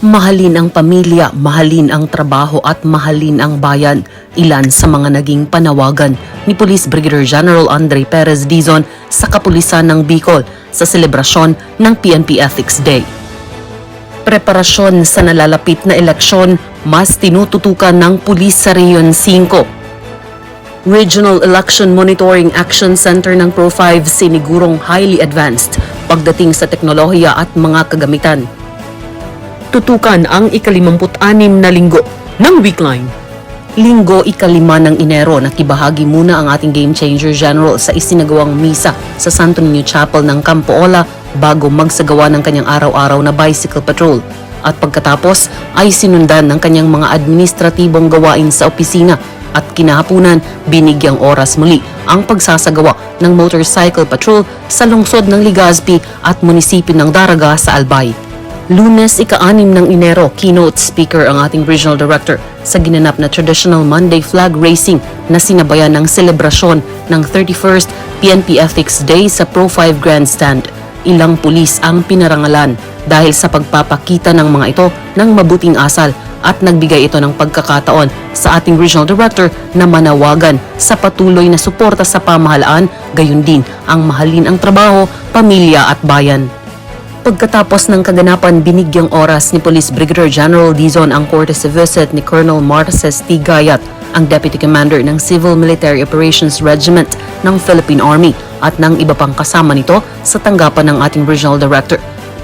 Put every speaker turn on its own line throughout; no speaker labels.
Mahalin ang pamilya, mahalin ang trabaho at mahalin ang bayan. Ilan sa mga naging panawagan ni Police Brigadier General Andre Perez Dizon sa kapulisan ng Bicol sa selebrasyon ng PNP Ethics Day. Preparasyon sa nalalapit na eleksyon, mas tinututukan ng pulis sa Region 5. Regional Election Monitoring Action Center ng Pro5 sinigurong highly advanced pagdating sa teknolohiya at mga kagamitan. Tutukan ang ika-56 na linggo ng Weekline. Linggo ika-5 ng Enero, nakibahagi muna ang ating Game Changer General sa isinagawang misa sa Santo Niño Chapel ng Campo Ola bago magsagawa ng kanyang araw-araw na bicycle patrol. At pagkatapos ay sinundan ng kanyang mga administratibong gawain sa opisina at kinahapunan binigyang oras muli ang pagsasagawa ng motorcycle patrol sa lungsod ng Legazpi at munisipyo ng Daraga sa Albay. Lunes ika-6 ng Enero, keynote speaker ang ating Regional Director sa ginanap na Traditional Monday Flag Racing na sinabayan ng selebrasyon ng 31st PNP Ethics Day sa Pro5 Grandstand. Ilang pulis ang pinarangalan dahil sa pagpapakita ng mga ito ng mabuting asal at nagbigay ito ng pagkakataon sa ating Regional Director na manawagan sa patuloy na suporta sa pamahalaan, gayon din ang mahalin ang trabaho, pamilya at bayan. Pagkatapos ng kaganapan, binigyang oras ni Police Brigadier General Dizon ang courtesy visit ni Colonel Martes T. Gayat, ang Deputy Commander ng Civil Military Operations Regiment ng Philippine Army at ng iba pang kasama nito sa tanggapan ng ating Regional Director.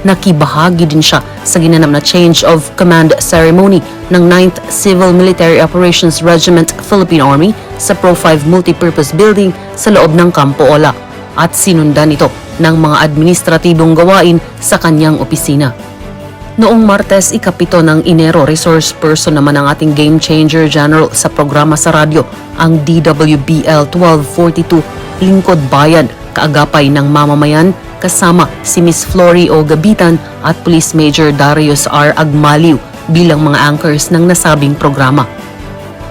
Nakibahagi din siya sa ginanap na change of command ceremony ng 9th Civil Military Operations Regiment Philippine Army sa Pro5 Multipurpose Building sa loob ng Campo Ola at sinundan ito ng mga administratibong gawain sa kanyang opisina. Noong Martes ika-7 ng Enero, resource person naman ang ating Game Changer General sa programa sa radyo, ang DWBL 1242 Lingkod Bayan, kaagapay ng mamamayan kasama si Miss Flory O. Gabitan at Police Major Darius R. Agmaliw bilang mga anchors ng nasabing programa.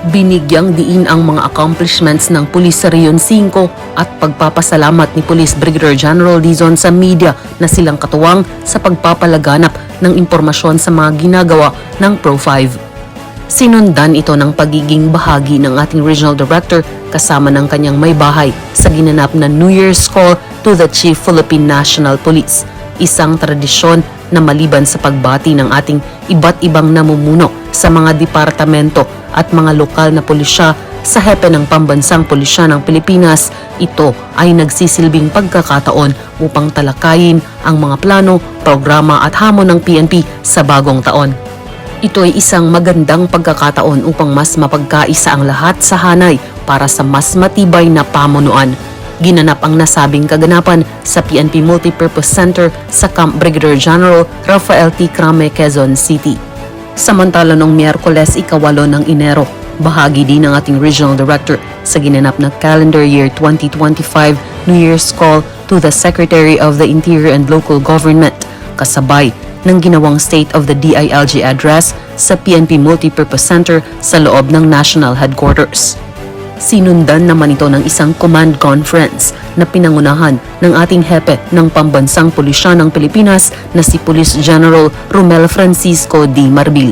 Binigyang diin ang mga accomplishments ng pulis sa Region 5 at pagpapasalamat ni Police Brigadier General Dizon sa media na silang katuwang sa pagpapalaganap ng impormasyon sa mga ginagawa ng Pro5. Sinundan ito ng pagiging bahagi ng ating Regional Director kasama ng kanyang may bahay sa ginanap na New Year's Call to the Chief Philippine National Police, isang tradisyon na maliban sa pagbati ng ating iba't ibang namumuno sa mga departamento at mga lokal na pulisya sa hepe ng Pambansang Pulisya ng Pilipinas, ito ay nagsisilbing pagkakataon upang talakayin ang mga plano, programa at hamon ng PNP sa bagong taon. Ito ay isang magandang pagkakataon upang mas mapagkaisa ang lahat sa hanay para sa mas matibay na pamunuan. Ginanap ang nasabing kaganapan sa PNP Multipurpose Center sa Camp Brigadier General Rafael T. Crame, Quezon City. Samantala noong Miyerkules ika-8 ng Enero, bahagi din ng ating Regional Director sa ginanap na Calendar Year 2025 New Year's Call to the Secretary of the Interior and Local Government, kasabay ng ginawang State of the DILG address sa PNP Multipurpose Center sa loob ng National Headquarters. Sinundan naman ito ng isang command conference na pinangunahan ng ating hepe ng Pambansang Pulisya ng Pilipinas na si Police General Romel Francisco D. Marbil.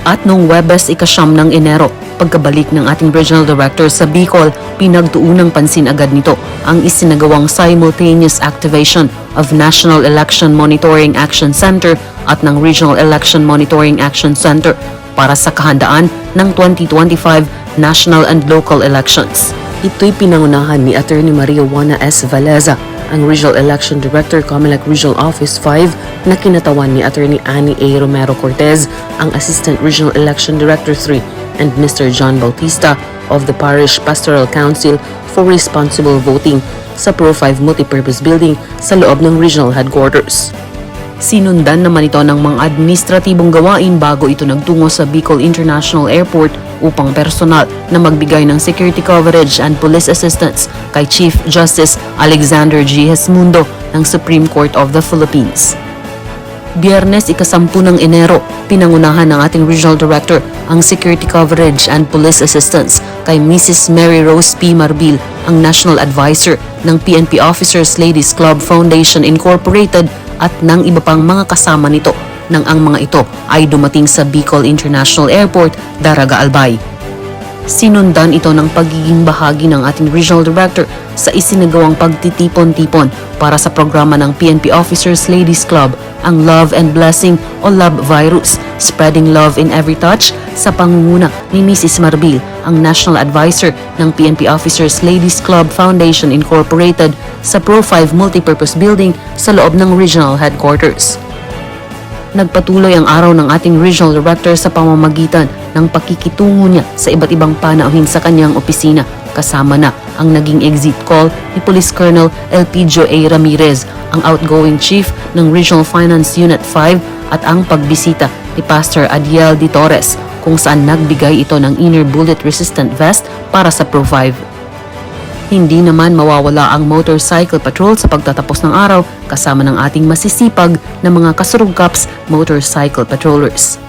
At noong Huwebes ika-9 ng Enero, pagkabalik ng ating Regional Director sa Bicol, pinagtuunang pansin agad nito ang isinagawang simultaneous activation of National Election Monitoring Action Center at ng Regional Election Monitoring Action Center para sa kahandaan ng 2025 national and local elections. Ito'y pinangunahan ni Attorney Maria Juana S. Valeza, ang Regional Election Director, Comelec Regional Office 5, na kinatawan ni Attorney Annie A. Romero Cortez, ang Assistant Regional Election Director 3, and Mr. John Bautista of the Parish Pastoral Council for Responsible Voting sa Pro5 Multipurpose Building sa loob ng Regional Headquarters. Sinundan naman ito ng mga administratibong gawain bago ito nagtungo sa Bicol International Airport upang personal na magbigay ng security coverage and police assistance kay Chief Justice Alexander G. Hesmundo ng Supreme Court of the Philippines. Biyernes ika-10 ng Enero, pinangunahan ng ating Regional Director ang security coverage and police assistance kay Mrs. Mary Rose P. Marbil, ang National Advisor ng PNP Officers Ladies Club Foundation Incorporated at ng iba pang mga kasama nito nang ang mga ito ay dumating sa Bicol International Airport, Daraga Albay. Sinundan ito ng pagiging bahagi ng ating Regional Director sa isinagawang pagtitipon-tipon para sa programa ng PNP Officers Ladies Club, ang Love and Blessing o Love Virus, Spreading Love in Every Touch sa pangunguna ni Mrs. Marbil, ang National Advisor ng PNP Officers Ladies Club Foundation Incorporated sa Pro 5 Multipurpose Building sa loob ng Regional Headquarters. Nagpatuloy ang araw ng ating Regional Director sa pamamagitan ng pakikitungo niya sa iba't ibang panauhin sa kanyang opisina, kasama na ang naging exit call ni Police Colonel Elpidio A. Ramirez, ang outgoing Chief ng Regional Finance Unit 5 at ang pagbisita ni Pastor Adiel D. Torres kung saan nagbigay ito ng inner bullet-resistant vest para sa Pro 5. Hindi naman mawawala ang motorcycle patrol sa pagtatapos ng araw kasama ng ating masisipag na mga kasurugkaps motorcycle patrollers.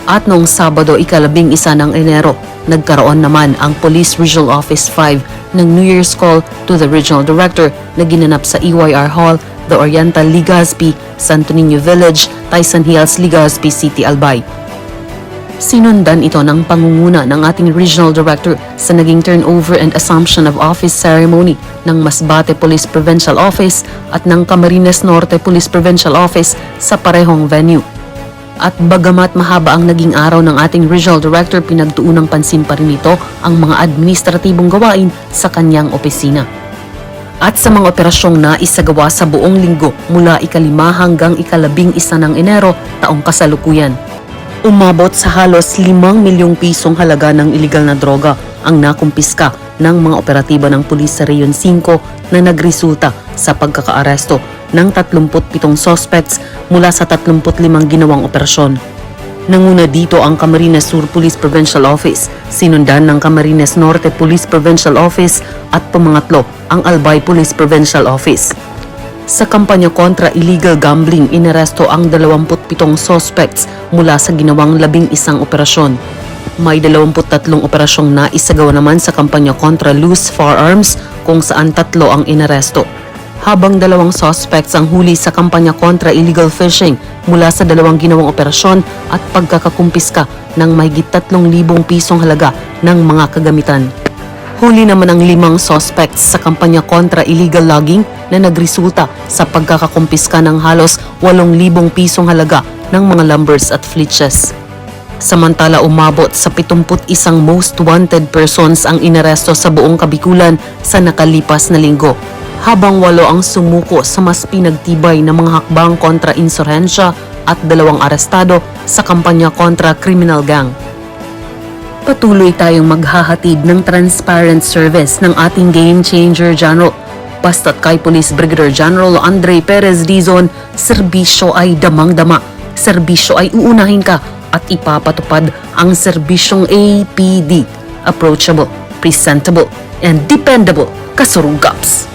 At noong Sabado, ika-11 ng Enero, nagkaroon naman ang Police Regional Office 5 ng New Year's Call to the Regional Director na ginanap sa EYR Hall, The Oriental, Legazpi, Santo Niño Village, Tyson Hills, Legazpi City, Albay. Sinundan ito ng pangunguna ng ating Regional Director sa naging turnover and assumption of office ceremony ng Masbate Police Provincial Office at ng Camarines Norte Police Provincial Office sa parehong venue. At bagamat mahaba ang naging araw ng ating Regional Director, pinagtuunang pansin pa rin ito ang mga administratibong gawain sa kanyang opisina. At sa mga operasyong naisagawa sa buong linggo mula ika-5 hanggang ika-11 ng Enero taong kasalukuyan. Umabot sa halos 5 milyong pisong halaga ng iligal na droga ang nakumpiska ng mga operatiba ng pulis sa Reyon 5 na nagresulta sa pagkakaaresto ng 37 suspects mula sa 35 ginawang operasyon. Nanguna dito ang Camarines Sur Police Provincial Office, sinundan ng Camarines Norte Police Provincial Office at pumangatlo ang Albay Police Provincial Office. Sa kampanya kontra illegal gambling, inaresto ang 27 suspects mula sa ginawang 11 operasyon. May 23 operasyong naisagawa naman sa kampanya kontra loose firearms kung saan 3 ang inaresto. Habang 2 suspects ang huli sa kampanya kontra illegal fishing mula sa 2 ginawang operasyon at pagkakakumpiska ng mahigit 3,000 pisong halaga ng mga kagamitan. Huli naman ang 5 suspects sa kampanya kontra illegal logging na nagresulta sa pagkakakumpiska ng halos 8,000 pisong halaga ng mga lumbers at flitches. Samantala, umabot sa 71 most wanted persons ang inaresto sa buong Kabikulan sa nakalipas na linggo, habang 8 ang sumuko sa mas pinagtibay na mga hakbang kontra insurhensya at 2 arestado sa kampanya kontra criminal gang. Patuloy tayong maghahatid ng transparent service ng ating Game Changer General. Basta't kay Police Brigadier General Andre Perez Dizon, serbisyo ay damang-dama. Serbisyo ay uunahin ka at ipapatupad ang serbisyong APD. Approachable, presentable, and dependable kasurugkaps.